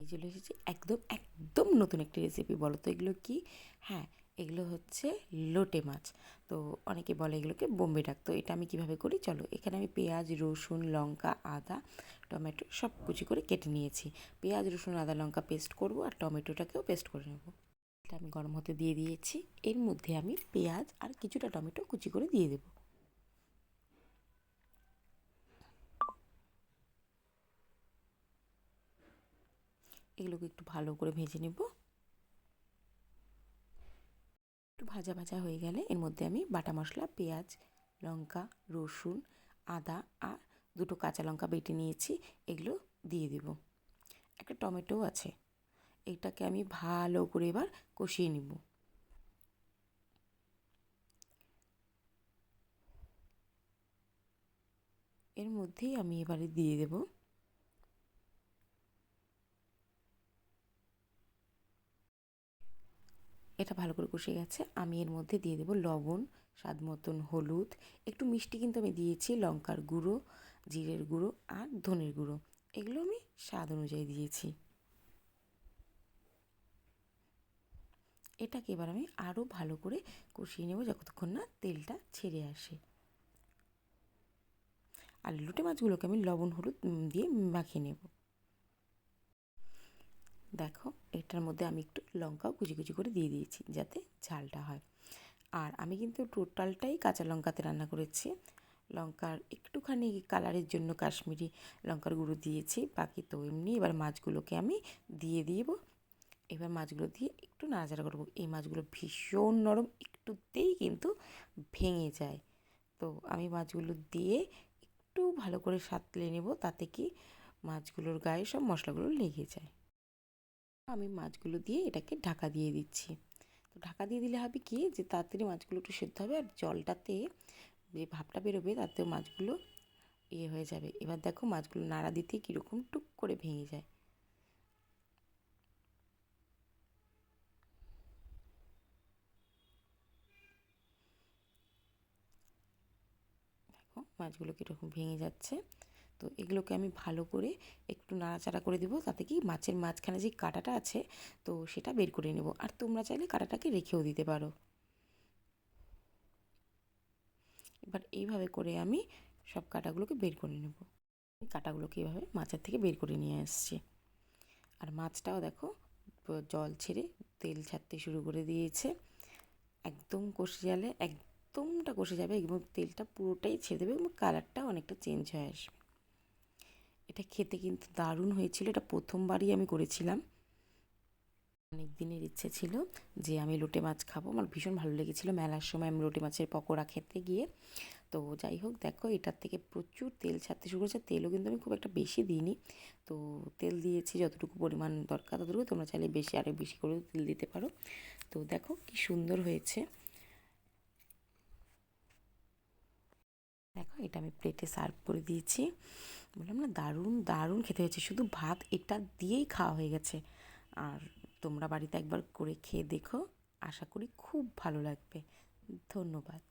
এই চলে এসেছি একদম একদম নতুন একটি রেসিপি। বলো তো এগুলো কি? হ্যাঁ, এগুলো হচ্ছে লোটে মাছ। তো অনেকে বলে এগুলোকে বোম্বে ডাক। তো এটা আমি কীভাবে করি চলো। এখানে আমি পেঁয়াজ, রসুন, লঙ্কা, আদা, টমেটো সব কুচি করে কেটে নিয়েছি। পেঁয়াজ, রসুন, আদা, লঙ্কা পেস্ট করব আর টমেটোটাকেও পেস্ট করে নেব। এটা আমি গরম হতে দিয়ে দিয়েছি। এর মধ্যে আমি পেঁয়াজ আর কিছুটা টমেটো কুচি করে দিয়ে দেবো। এগুলোকে একটু ভালো করে ভেজে নেব। একটু ভাজা ভাজা হয়ে গেলে এর মধ্যে আমি বাটা মশলা, পেঁয়াজ, লঙ্কা, রসুন, আদা আর দুটো কাঁচা লঙ্কা বেটে নিয়েছি, এগুলো দিয়ে দেব। একটা টমেটোও আছে। এটাকে আমি ভালো করে এবার কষিয়ে নেব। এর মধ্যেই আমি এবারে দিয়ে দেব এটা ভালো করে কষে গেছে। আমি এর মধ্যে দিয়ে দেব লবণ, স্বাদ মতন হলুদ, একটু মিষ্টি কিন্তু আমি দিয়েছি, লঙ্কার গুঁড়ো, জিরের গুঁড়ো আর ধনের গুঁড়ো, এগুলো আমি স্বাদ অনুযায়ী দিয়েছি। এটাকে এবার আমি আরও ভালো করে কষিয়ে নেব যতক্ষণ না তেলটা ছেড়ে আসে। আর লোটে মাছগুলোকে আমি লবণ হলুদ দিয়ে মাখিয়ে নেব। দেখো এটার মধ্যে আমি একটু লঙ্কাও কুচি কুচি করে দিয়ে দিয়েছি যাতে ঝালটা হয়। আর আমি কিন্তু টোটালটাই কাঁচা লঙ্কাতে রান্না করেছি। লঙ্কার একটুখানি কালারের জন্য কাশ্মীরি লঙ্কার গুঁড়ো দিয়েছি, বাকি তো এমনি। এবার মাছগুলোকে আমি দিয়ে দিব। এবার মাছগুলো দিয়ে একটু নাড়াচাড়া করবো। এই মাছগুলো ভীষণ নরম, একটুতেই কিন্তু ভেঙে যায়। তো আমি মাছগুলো দিয়ে একটু ভালো করে সাঁতলে নেব, তাতে কি মাছগুলোর গায়ে সব মশলাগুলো লেগে যায়। আমি মাছগুলো দিয়ে এটাকে ঢাকা দিয়ে দিচ্ছি। তো ঢাকা দিয়ে দিলে হবে কি, যে তাড়াতাড়ি মাছগুলো একটু সেদ্ধ হবে আর জলটাতে যে ভাপটা বেরোবে তাতেও মাছগুলো হয়ে যাবে। এবার দেখো মাছগুলো নাড়া দিতে কীরকম টুক করে ভেঙে যায়। দেখো মাছগুলো কীরকম ভেঙে যাচ্ছে। তো এগুলোকে আমি ভালো করে একটু নাড়াচাড়া করে দেবো, তাতে কি মাছের মাঝখানে যে কাঁটাটা আছে তো সেটা বের করে নেব। আর তোমরা চাইলে কাঁটাটাকে রেখেও দিতে পারো। এবার এইভাবে করে আমি সব কাঁটাগুলোকে বের করে নেব। কাঁটাগুলোকে এইভাবে মাছের থেকে বের করে নিয়ে আসছি। আর মাছটাও দেখো জল ছেড়ে তেল ছাড়তে শুরু করে দিয়েছে। একদম কষে গেলে একদমটা কষে যাবে এবং তেলটা পুরোটাই ছেড়ে দেবে এবং কালারটা অনেকটা চেঞ্জ হয়ে আসবে। এটা খেতে কিন্তু দারুণ হয়েছিল। এটা প্রথমবারই আমি করেছিলাম। অনেক দিনের ইচ্ছে ছিল যে আমি লোটে মাছ খাবো। আমার ভীষণ ভালো লেগেছিলো মেলার সময় আমি লোটে মাছের পকোড়া খেতে গিয়ে। তো যাই হোক, দেখো এটার থেকে প্রচুর তেল ছাড়তে শুরু করেছে। তেলও কিন্তু আমি খুব একটা বেশি দিইনি। তো তেল দিয়েছি যতটুকু পরিমাণ দরকার ততটুকু, তোমরা চাইলে বেশি আরও বেশি করে তেল দিতে পারো। তো দেখো কি সুন্দর হয়েছে। দেখো এটা আমি প্লেটে সার্ভ করে দিয়েছি। বললাম না দারুণ দারুণ খেতে হয়েছে, শুধু ভাত এটা দিয়েই খাওয়া হয়ে গেছে। আর তোমরা বাড়িতে একবার করে খেয়ে দেখো, আশা করি খুব ভালো লাগবে। ধন্যবাদ।